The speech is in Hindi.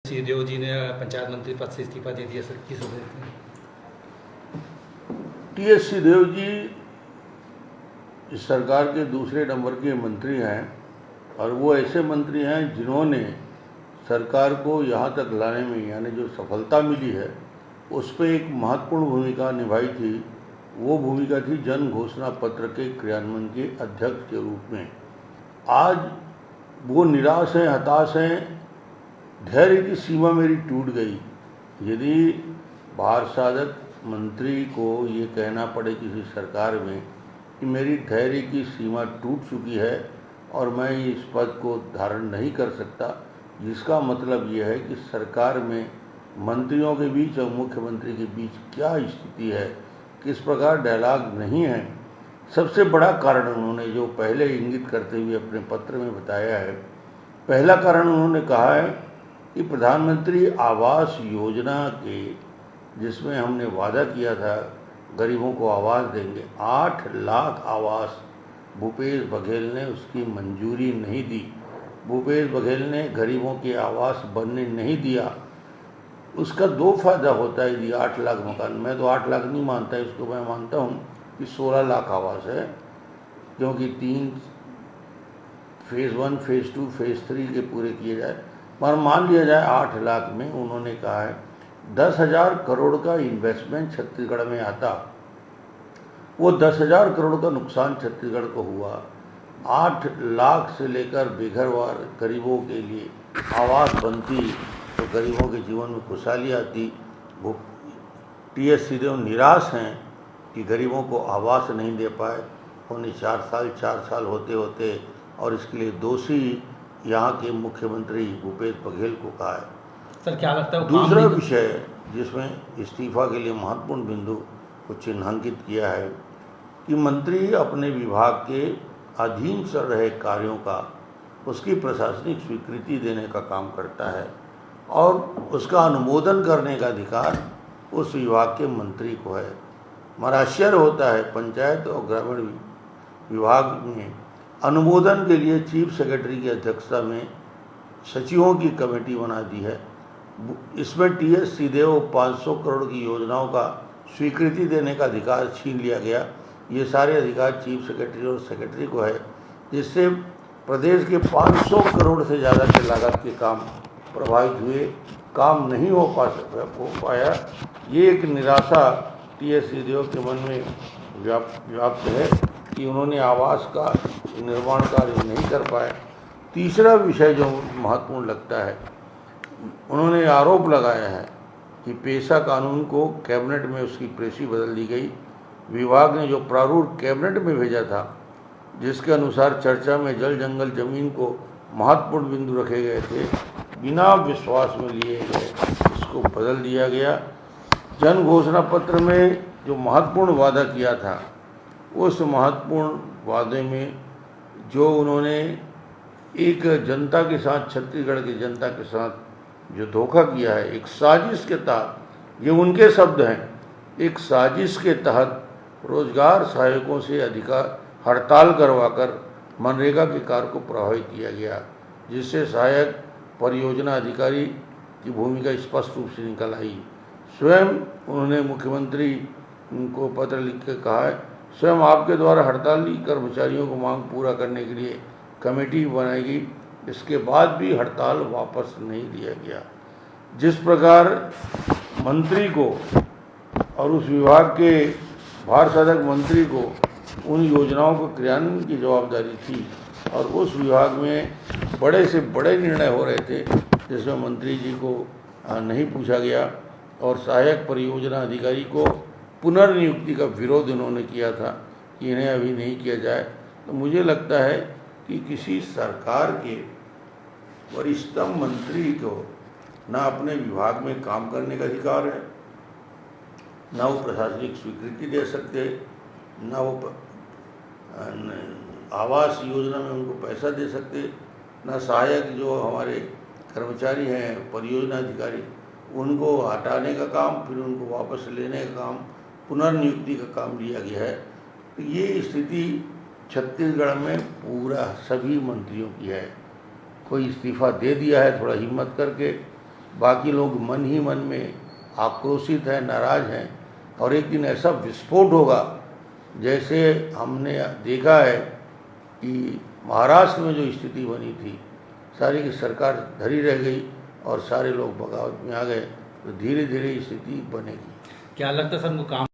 सिंहदेव जी ने पंचायत मंत्री पद से इस्तीफा दे दिया, सर किस वजह से? टी.एस. सिंहदेव जी इस सरकार के दूसरे नंबर के मंत्री हैं और वो ऐसे मंत्री हैं जिन्होंने सरकार को यहाँ तक लाने में यानी जो सफलता मिली है उस पर एक महत्वपूर्ण भूमिका निभाई थी। वो भूमिका थी जन घोषणा पत्र के क्रियान्वयन के अध्यक्ष के रूप में। आज वो निराश हैं, हताश हैं, धैर्य की सीमा मेरी टूट गई। यदि भार साधक मंत्री को ये कहना पड़े किसी सरकार में कि मेरी धैर्य की सीमा टूट चुकी है और मैं इस पद को धारण नहीं कर सकता, जिसका मतलब ये है कि सरकार में मंत्रियों के बीच और मुख्यमंत्री के बीच क्या स्थिति है, किस प्रकार डायलॉग नहीं है। सबसे बड़ा कारण उन्होंने जो पहले इंगित करते हुए अपने पत्र में बताया है, पहला कारण उन्होंने कहा है कि प्रधानमंत्री आवास योजना के जिसमें हमने वादा किया था गरीबों को आवास देंगे, 8 लाख आवास भूपेश बघेल ने उसकी मंजूरी नहीं दी। भूपेश बघेल ने गरीबों के आवास बनने नहीं दिया। उसका 2 फायदा होता है। यदि 8 लाख मकान, मैं तो 8 लाख नहीं मानता इसको, मैं मानता हूँ कि 16 लाख आवास है, क्योंकि 3 फेज़ 1, फेज़ 2, फेज़ 3 के पूरे किए जाए। पर मान लिया जाए 8 लाख में उन्होंने कहा है 10,000 करोड़ का इन्वेस्टमेंट छत्तीसगढ़ में आता, वो 10,000 करोड़ का नुकसान छत्तीसगढ़ को हुआ। 8 लाख से लेकर बेघरवार गरीबों के लिए आवास बनती तो गरीबों के जीवन में खुशहाली आती। वो टी.एस. सिंहदेव निराश हैं कि गरीबों को आवास नहीं दे पाए। उन्हें 4 साल होते होते और इसके लिए दोषी यहाँ के मुख्यमंत्री भूपेश बघेल को कहा है। सर क्या लगता है दूसरा विषय जिसमें इस्तीफा के लिए महत्वपूर्ण बिंदु को चिन्हांकित किया है कि मंत्री अपने विभाग के अधीन चल रहे कार्यों का उसकी प्रशासनिक स्वीकृति देने का काम करता है और उसका अनुमोदन करने का अधिकार उस विभाग के मंत्री को है। हमारा आश्चर्य होता है, पंचायत और ग्रामीण विभाग में अनुमोदन के लिए चीफ सेक्रेटरी की अध्यक्षता में सचिवों की कमेटी बना दी है। इसमें टी.एस. सिंहदेव 500 करोड़ की योजनाओं का स्वीकृति देने का अधिकार छीन लिया गया। ये सारे अधिकार चीफ सेक्रेटरी और सेक्रेटरी को है, जिससे प्रदेश के 500 करोड़ से ज़्यादा के लागत के काम प्रभावित हुए, काम नहीं हो पाया। ये एक निराशा टी.एस. सिंहदेव के मन में व्याप्त है कि उन्होंने आवास का निर्माण कार्य नहीं कर पाए। तीसरा विषय जो महत्वपूर्ण लगता है, उन्होंने आरोप लगाया है कि पेशा कानून को कैबिनेट में उसकी प्रेसी बदल दी गई। विभाग ने जो प्रारूप कैबिनेट में भेजा था, जिसके अनुसार चर्चा में जल जंगल जमीन को महत्वपूर्ण बिंदु रखे गए थे, बिना विश्वास में लिए गए, इसको बदल दिया गया। जन घोषणा पत्र में जो महत्वपूर्ण वादा किया था, उस महत्वपूर्ण वादे में जो उन्होंने एक जनता के साथ, छत्तीसगढ़ की जनता के साथ जो धोखा किया है, एक साजिश के तहत, ये उनके शब्द हैं, एक साजिश के तहत रोजगार सहायकों से अधिकार हड़ताल करवाकर मनरेगा के कार्य को प्रभावित किया गया, जिससे सहायक परियोजना अधिकारी की भूमिका स्पष्ट रूप से निकल आई। स्वयं उन्होंने मुख्यमंत्री को पत्र लिख कर कहा है, स्वयं आपके द्वारा हड़ताली कर्मचारियों को मांग पूरा करने के लिए कमेटी बनाएगी। इसके बाद भी हड़ताल वापस नहीं लिया गया। जिस प्रकार मंत्री को और उस विभाग के भार साधक मंत्री को उन योजनाओं को क्रियान्वयन की जवाबदारी थी और उस विभाग में बड़े से बड़े निर्णय हो रहे थे, जिसमें मंत्री जी को नहीं पूछा गया और सहायक परियोजना अधिकारी को पुनर्नियुक्ति का विरोध उन्होंने किया था कि इन्हें अभी नहीं किया जाए। तो मुझे लगता है कि किसी सरकार के वरिष्ठतम मंत्री को ना अपने विभाग में काम करने का अधिकार है, ना वो प्रशासनिक स्वीकृति दे सकते, ना वो आवास योजना में उनको पैसा दे सकते, ना सहायक जो हमारे कर्मचारी हैं परियोजना अधिकारी, उनको हटाने का काम, फिर उनको वापस लेने का काम, पुनर्नियुक्ति का काम लिया गया है। तो ये स्थिति छत्तीसगढ़ में पूरा सभी मंत्रियों की है। कोई इस्तीफा दे दिया है थोड़ा हिम्मत करके, बाकी लोग मन ही मन में आक्रोशित हैं, नाराज हैं, और एक दिन ऐसा विस्फोट होगा जैसे हमने देखा है कि महाराष्ट्र में जो स्थिति बनी थी, सारी की सरकार धरी रह गई और सारे लोग बगावत में आ गए, तो धीरे धीरे स्थिति बनेगी। क्या लगता है सर, मुकाम